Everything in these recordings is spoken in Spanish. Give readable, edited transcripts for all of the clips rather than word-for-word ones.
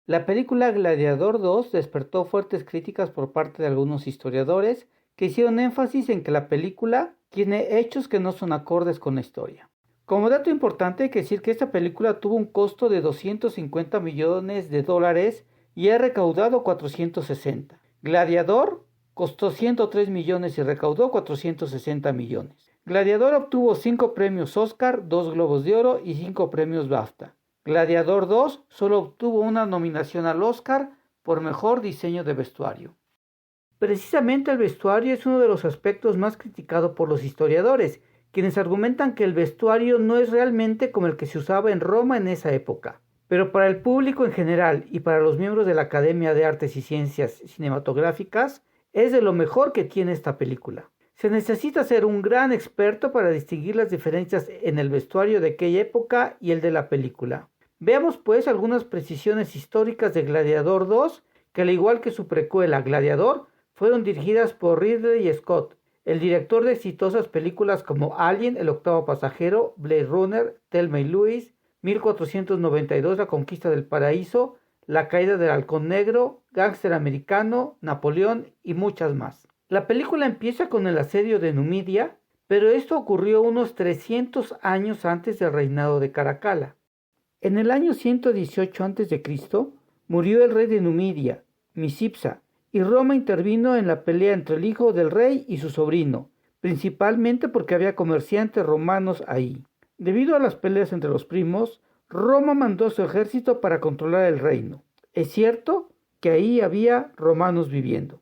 La película Gladiador 2 despertó fuertes críticas por parte de algunos historiadores que hicieron énfasis en que la película tiene hechos que no son acordes con la historia. Como dato importante hay que decir que esta película tuvo un costo de $250 millones y ha recaudado 460. Gladiador costó 103 millones y recaudó 460 millones. Gladiador obtuvo 5 premios Oscar, 2 Globos de Oro y 5 premios BAFTA. Gladiador 2 solo obtuvo una nominación al Oscar por mejor diseño de vestuario. Precisamente el vestuario es uno de los aspectos más criticados por los historiadores, quienes argumentan que el vestuario no es realmente como el que se usaba en Roma en esa época. Pero para el público en general y para los miembros de la Academia de Artes y Ciencias Cinematográficas, es de lo mejor que tiene esta película. Se necesita ser un gran experto para distinguir las diferencias en el vestuario de aquella época y el de la película. Veamos pues algunas precisiones históricas de Gladiador 2, que al igual que su precuela Gladiador, fueron dirigidas por Ridley Scott, el director de exitosas películas como Alien, El octavo pasajero, Blade Runner, Thelma y Louise, 1492, La conquista del paraíso, La caída del halcón negro, Gángster americano, Napoleón y muchas más. La película empieza con el asedio de Numidia, pero esto ocurrió unos 300 años antes del reinado de Caracalla. En el año 118 a.C. murió el rey de Numidia, Misipsa, y Roma intervino en la pelea entre el hijo del rey y su sobrino, principalmente porque había comerciantes romanos ahí. Debido a las peleas entre los primos, Roma mandó su ejército para controlar el reino. Es cierto que ahí había romanos viviendo.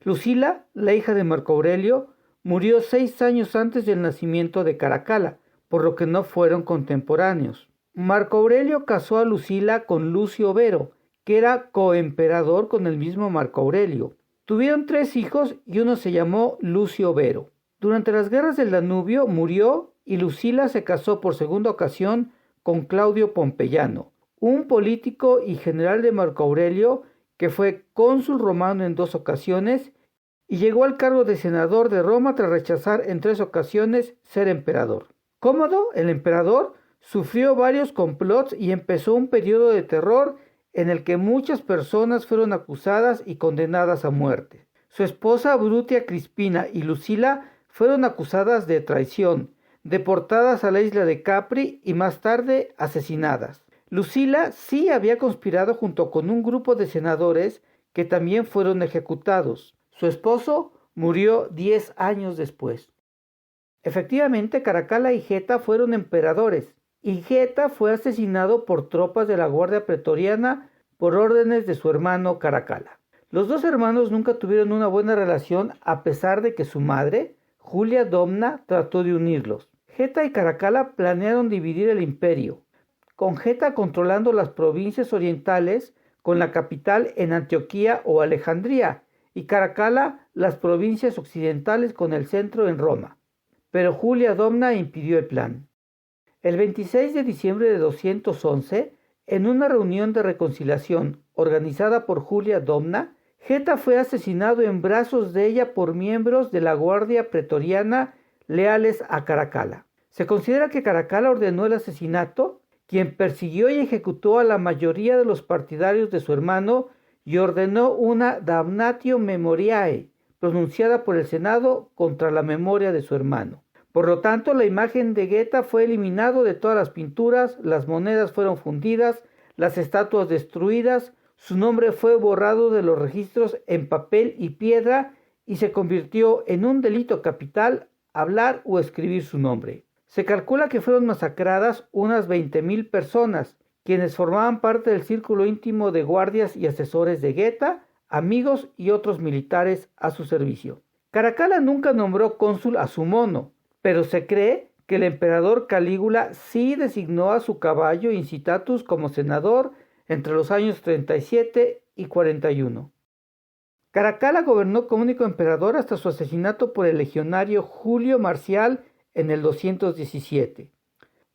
Lucila, la hija de Marco Aurelio, murió 6 años antes del nacimiento de Caracalla, por lo que no fueron contemporáneos. Marco Aurelio casó a Lucila con Lucio Vero, que era coemperador con el mismo Marco Aurelio. Tuvieron 3 hijos y uno se llamó Lucio Vero. Durante las guerras del Danubio murió y Lucila se casó por segunda ocasión con Claudio Pompeyano, un político y general de Marco Aurelio que fue cónsul romano en 2 ocasiones y llegó al cargo de senador de Roma tras rechazar en 3 ocasiones ser emperador. Cómodo, el emperador, sufrió varios complots y empezó un periodo de terror en el que muchas personas fueron acusadas y condenadas a muerte. Su esposa Brutia Crispina y Lucila fueron acusadas de traición, deportadas a la isla de Capri y más tarde asesinadas. Lucila sí había conspirado junto con un grupo de senadores que también fueron ejecutados. Su esposo murió 10 años después. Efectivamente, Caracalla y Geta fueron emperadores, y Geta fue asesinado por tropas de la Guardia Pretoriana por órdenes de su hermano Caracalla. Los 2 hermanos nunca tuvieron una buena relación a pesar de que su madre, Julia Domna, trató de unirlos. Geta y Caracalla planearon dividir el imperio, con Geta controlando las provincias orientales con la capital en Antioquía o Alejandría, y Caracalla las provincias occidentales con el centro en Roma. Pero Julia Domna impidió el plan. El 26 de diciembre de 211, en una reunión de reconciliación organizada por Julia Domna, Geta fue asesinado en brazos de ella por miembros de la Guardia Pretoriana leales a Caracalla. Se considera que Caracalla ordenó el asesinato, quien persiguió y ejecutó a la mayoría de los partidarios de su hermano y ordenó una damnatio memoriae, pronunciada por el Senado contra la memoria de su hermano. Por lo tanto, la imagen de Geta fue eliminada de todas las pinturas, las monedas fueron fundidas, las estatuas destruidas, su nombre fue borrado de los registros en papel y piedra y se convirtió en un delito capital hablar o escribir su nombre. Se calcula que fueron masacradas unas 20,000 personas, quienes formaban parte del círculo íntimo de guardias y asesores de Geta, amigos y otros militares a su servicio. Caracalla nunca nombró cónsul a su mono, pero se cree que el emperador Calígula sí designó a su caballo Incitatus como senador entre los años 37 y 41. Caracalla gobernó como único emperador hasta su asesinato por el legionario Julio Marcial en el 217.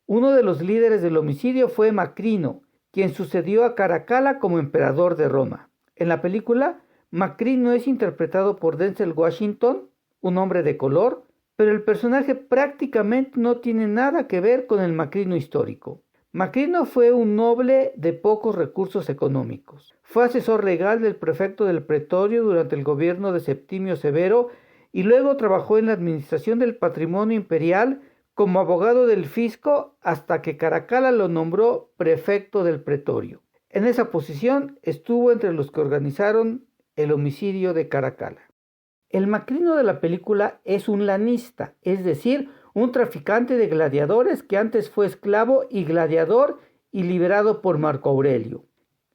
Uno de los líderes del homicidio fue Macrino, quien sucedió a Caracalla como emperador de Roma. En la película, Macrino es interpretado por Denzel Washington, un hombre de color, pero el personaje prácticamente no tiene nada que ver con el Macrino histórico. Macrino fue un noble de pocos recursos económicos. Fue asesor legal del prefecto del Pretorio durante el gobierno de Septimio Severo y luego trabajó en la administración del patrimonio imperial como abogado del fisco hasta que Caracalla lo nombró prefecto del Pretorio. En esa posición estuvo entre los que organizaron el homicidio de Caracalla. El Macrino de la película es un lanista, es decir, un traficante de gladiadores que antes fue esclavo y gladiador y liberado por Marco Aurelio.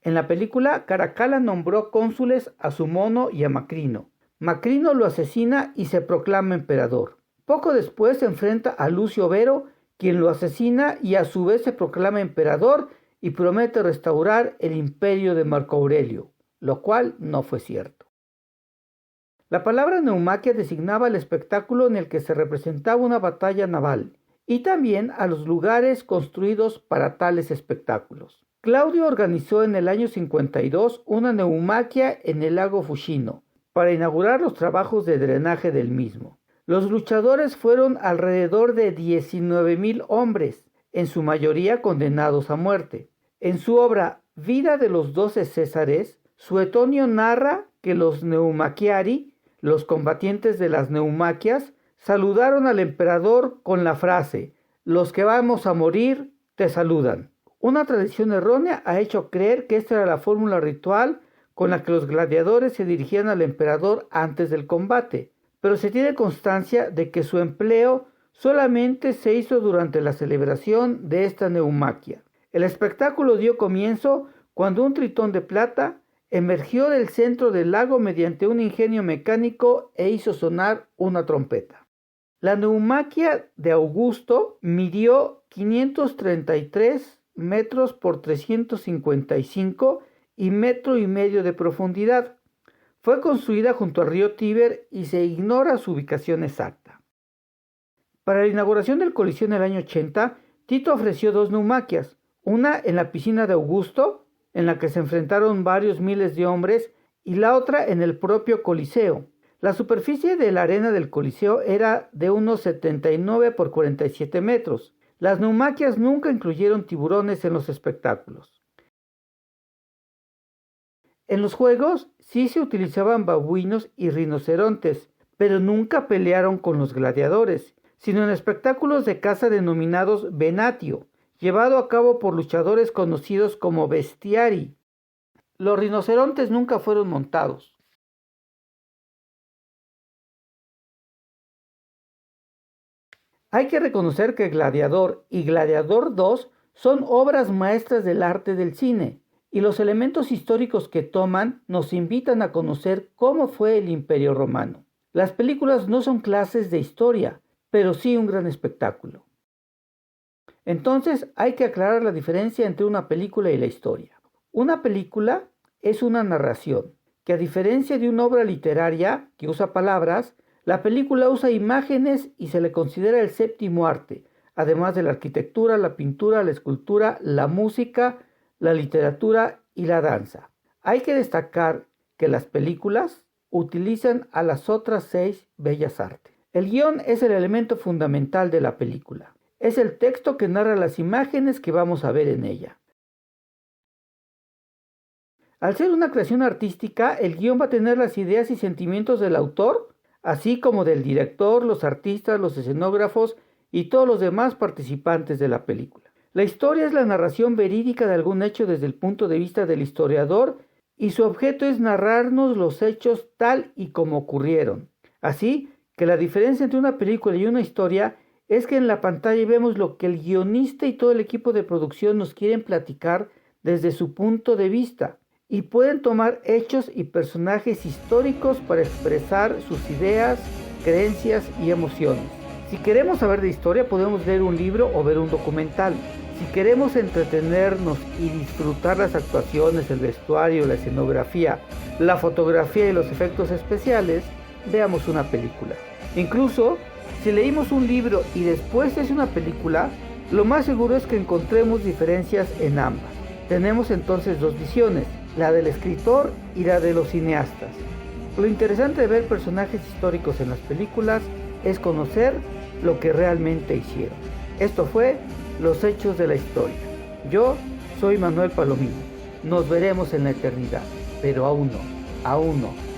En la película, Caracalla nombró cónsules a su mono y a Macrino. Macrino lo asesina y se proclama emperador. Poco después se enfrenta a Lucio Vero, quien lo asesina y a su vez se proclama emperador y promete restaurar el imperio de Marco Aurelio, lo cual no fue cierto. La palabra neumaquia designaba el espectáculo en el que se representaba una batalla naval y también a los lugares construidos para tales espectáculos. Claudio organizó en el año 52 una neumaquia en el lago Fucino para inaugurar los trabajos de drenaje del mismo. Los luchadores fueron alrededor de 19,000 hombres, en su mayoría condenados a muerte. En su obra Vida de los 12 Césares, Suetonio narra que los neumaquiari, los combatientes de las neumaquias, saludaron al emperador con la frase: «Los que vamos a morir te saludan». Una tradición errónea ha hecho creer que esta era la fórmula ritual con la que los gladiadores se dirigían al emperador antes del combate, pero se tiene constancia de que su empleo solamente se hizo durante la celebración de esta neumaquia. El espectáculo dio comienzo cuando un tritón de plata emergió del centro del lago mediante un ingenio mecánico e hizo sonar una trompeta. La neumaquia de Augusto midió 533 metros por 355 y metro y medio de profundidad. Fue construida junto al río Tíber y se ignora su ubicación exacta. Para la inauguración del Coliseo en el año 80, Tito ofreció 2 neumaquias, una en la piscina de Augusto, en la que se enfrentaron varios miles de hombres, y la otra en el propio Coliseo. La superficie de la arena del Coliseo era de unos 79 por 47 metros. Las neumaquias nunca incluyeron tiburones en los espectáculos. En los juegos sí se utilizaban babuinos y rinocerontes, pero nunca pelearon con los gladiadores, sino en espectáculos de caza denominados venatio, llevado a cabo por luchadores conocidos como bestiari. Los rinocerontes nunca fueron montados. Hay que reconocer que Gladiador y Gladiador II son obras maestras del arte del cine, y los elementos históricos que toman nos invitan a conocer cómo fue el Imperio Romano. Las películas no son clases de historia, pero sí un gran espectáculo. Entonces hay que aclarar la diferencia entre una película y la historia. Una película es una narración, que a diferencia de una obra literaria que usa palabras, la película usa imágenes y se le considera el séptimo arte, además de la arquitectura, la pintura, la escultura, la música, la literatura y la danza. Hay que destacar que las películas utilizan a las otras 6 bellas artes. El guión es el elemento fundamental de la película. Es el texto que narra las imágenes que vamos a ver en ella. Al ser una creación artística, el guión va a tener las ideas y sentimientos del autor, así como del director, los artistas, los escenógrafos y todos los demás participantes de la película. La historia es la narración verídica de algún hecho desde el punto de vista del historiador y su objeto es narrarnos los hechos tal y como ocurrieron. Así que la diferencia entre una película y una historia es que en la pantalla vemos lo que el guionista y todo el equipo de producción nos quieren platicar desde su punto de vista, y pueden tomar hechos y personajes históricos para expresar sus ideas, creencias y emociones. Si queremos saber de historia, podemos leer un libro o ver un documental. Si queremos entretenernos y disfrutar las actuaciones, el vestuario, la escenografía, la fotografía y los efectos especiales, veamos una película. Incluso, si leímos un libro y después es una película, lo más seguro es que encontremos diferencias en ambas. Tenemos entonces 2 visiones, la del escritor y la de los cineastas. Lo interesante de ver personajes históricos en las películas es conocer lo que realmente hicieron. Esto fue Los Hechos de la Historia. Yo soy Manuel Palomino. Nos veremos en la eternidad, pero aún no, aún no.